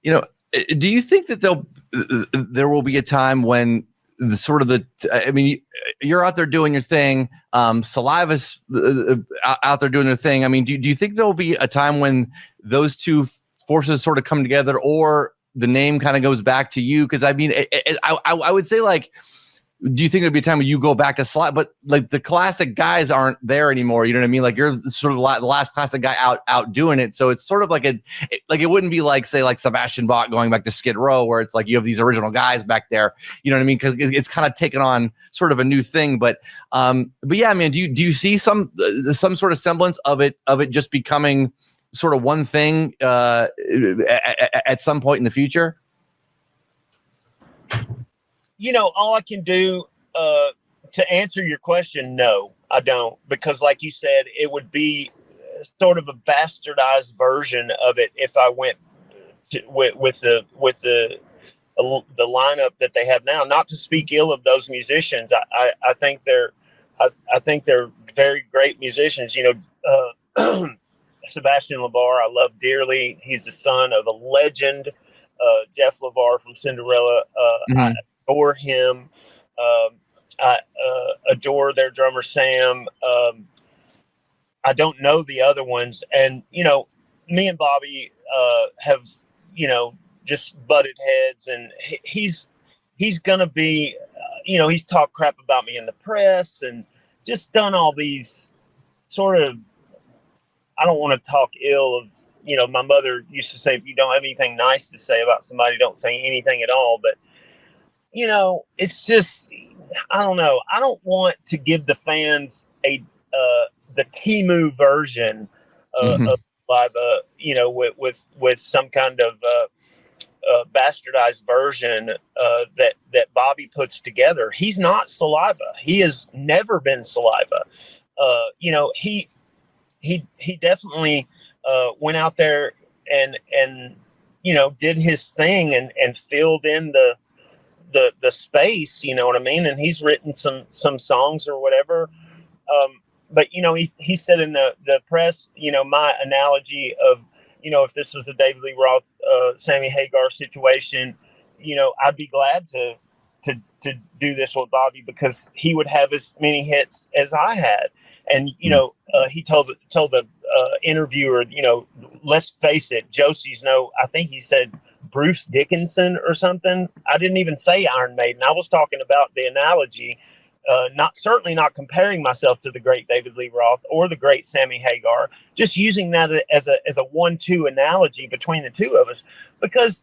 Do you think that there will be a time when you're out there doing your thing, Saliva's out there doing their thing. I mean, do you think there'll be a time when those two forces sort of come together, or the name kind of goes back to you? Because I mean, I would say, like, do you think there'd be a time when you go back to Saliva, but like the classic guys aren't there anymore? You know what I mean? Like, you're sort of the last classic guy out doing it. So it's sort of like it wouldn't be like, say, like Sebastian Bach going back to Skid Row, where it's like you have these original guys back there. You know what I mean? Because it's kind of taken on sort of a new thing. But yeah, man, do you see some sort of semblance of it just becoming sort of one thing at some point in the future? All I can do to answer your question, no, I don't, because like you said, it would be sort of a bastardized version of it if I went with the lineup that they have now. Not to speak ill of those musicians, I think they're very great musicians. Sebastian LeBar, I love dearly. He's the son of a legend, Jeff LeBar from Cinderella. I adore him. I adore their drummer Sam. I don't know the other ones, and me and Bobby have just butted heads, and he's gonna be he's talked crap about me in the press and just done all these sort of, I don't want to talk ill of, my mother used to say, if you don't have anything nice to say about somebody, don't say anything at all. But it's just, I don't know. I don't want to give the fans the Temu version of Saliva, with some kind of bastardized version that Bobby puts together. He's not Saliva. He has never been Saliva. He definitely went out there and did his thing and filled in the space, you know what I mean? And he's written some songs or whatever. But he said in the press, my analogy of, if this was a David Lee Roth, Sammy Hagar situation, I'd be glad to do this with Bobby, because he would have as many hits as I had. And, he told the interviewer, let's face it, Josey's I think he said Bruce Dickinson or something. I didn't even say Iron Maiden. I was talking about the analogy, certainly not comparing myself to the great David Lee Roth or the great Sammy Hagar, just using that as a 1-2 analogy between the two of us, because,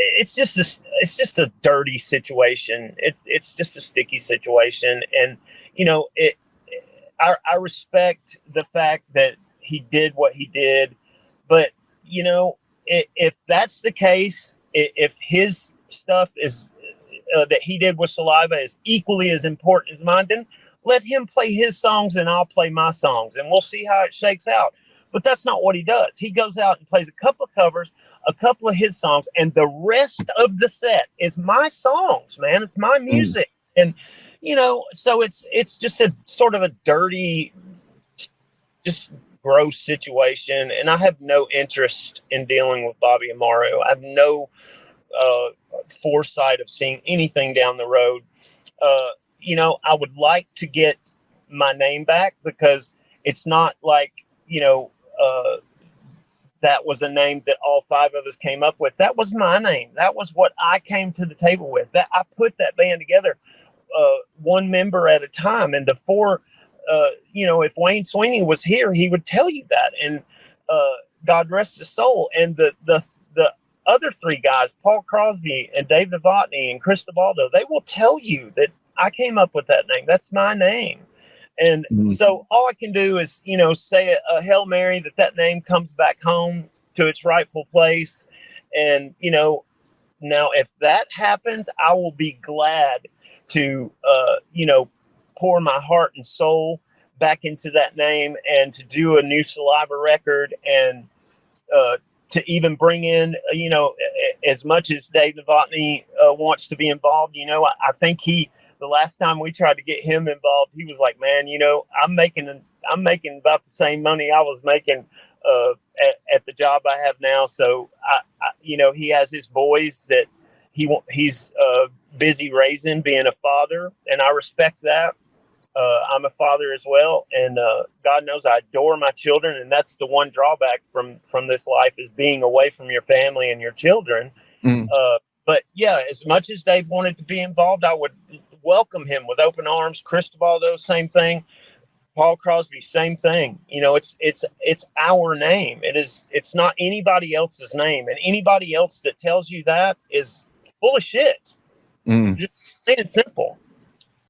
it's just a dirty situation. It's just a sticky situation. And, I respect the fact that he did what he did, but, if that's the case, if his stuff is that he did with Saliva is equally as important as mine, then let him play his songs and I'll play my songs, and we'll see how it shakes out. But that's not what he does. He goes out and plays a couple of covers, a couple of his songs, and the rest of the set is my songs, man. It's my music. And, so it's just a sort of a dirty, just gross situation. And I have no interest in dealing with Bobby and Mario. I have no foresight of seeing anything down the road. I would like to get my name back, because it's not like, that was a name that all five of us came up with. That was my name. That was what I came to the table with. That I put that band together, one member at a time. And the four, if Wayne Sweeney was here, he would tell you that. And God rest his soul. And the other three guys, Paul Crosby and Dave Novotny and Chris DeBaldo, they will tell you that I came up with that name. That's my name. And so all I can do is, say a Hail Mary that name comes back home to its rightful place. And, now if that happens, I will be glad to, pour my heart and soul back into that name, and to do a new Saliva record, and to even bring in, as much as Dave Novotny wants to be involved. I think the last time we tried to get him involved, he was like, man, I'm making about the same money I was making at the job I have now. So he has his boys that he's busy raising, being a father, and I respect that. I'm a father as well, and God knows I adore my children, and that's the one drawback from this life is being away from your family and your children. But yeah, as much as Dave wanted to be involved, I would welcome him with open arms. Cristobaldo, same thing. Paul Crosby, same thing. It's our name. It's not anybody else's name, and anybody else that tells you that is full of shit. Just plain and simple.